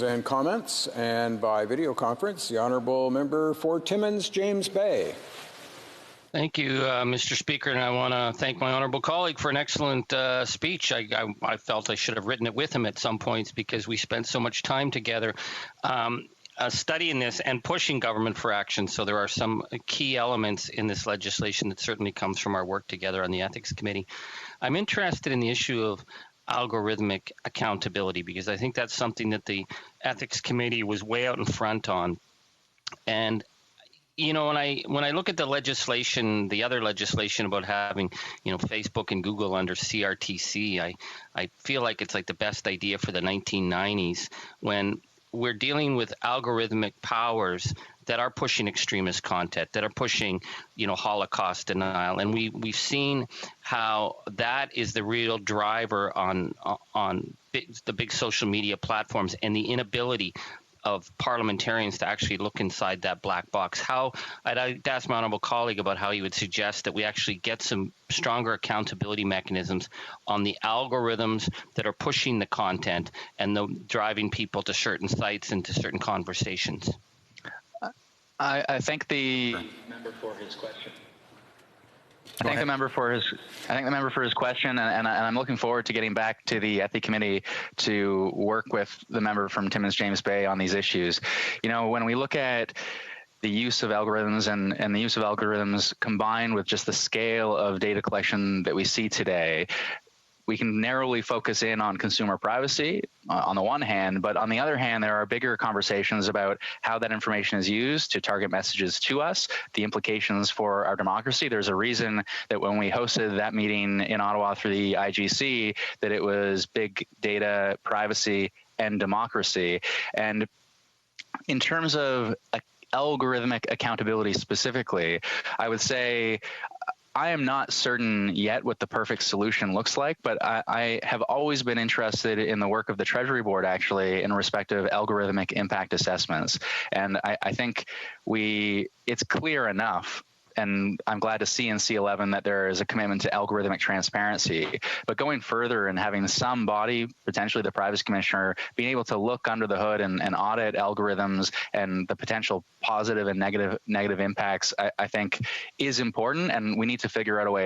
And comments, and by video conference, the Honourable Member for Timmins, James Bay. Thank you, Mr. Speaker, and I want to thank my honourable colleague for an excellent speech. I felt I should have written it with him at some points because we spent so much time together studying this and pushing government for action. So there are some key elements in this legislation that certainly comes from our work together on the Ethics Committee. I'm interested in the issue of algorithmic accountability because I think that's something that the Ethics Committee was way out in front on. And you know, when I look at the legislation, the other legislation about having, you know, Facebook and Google under CRTC, I feel like it's like the best idea for the 1990s when we're dealing with algorithmic powers that are pushing extremist content, that are pushing, you know, Holocaust denial, and we've seen how that is the real driver on the big social media platforms and the inability of parliamentarians to actually look inside that black box. I'd ask my honourable colleague about how he would suggest that we actually get some stronger accountability mechanisms on the algorithms that are pushing the content and driving people to certain sites and to certain conversations. I thank the member for his question. I thank the member for his question, and I'm looking forward to getting back to the Ethics Committee to work with the member from Timmins James Bay on these issues. You know, when we look at the use of algorithms and the use of algorithms combined with just the scale of data collection that we see today, we can narrowly focus in on consumer privacy on the one hand, but on the other hand, there are bigger conversations about how that information is used to target messages to us, the implications for our democracy. There's a reason that when we hosted that meeting in Ottawa through the IGC, that it was big data, privacy, and democracy. And in terms of algorithmic accountability specifically, I would say I am not certain yet what the perfect solution looks like, but I have always been interested in the work of the Treasury Board, actually, in respect of algorithmic impact assessments. And I think it's clear enough, and I'm glad to see in C11 that there is a commitment to algorithmic transparency. But going further and having some body, potentially the Privacy Commissioner, being able to look under the hood and audit algorithms and the potential positive and negative impacts, I think is important, and we need to figure out a way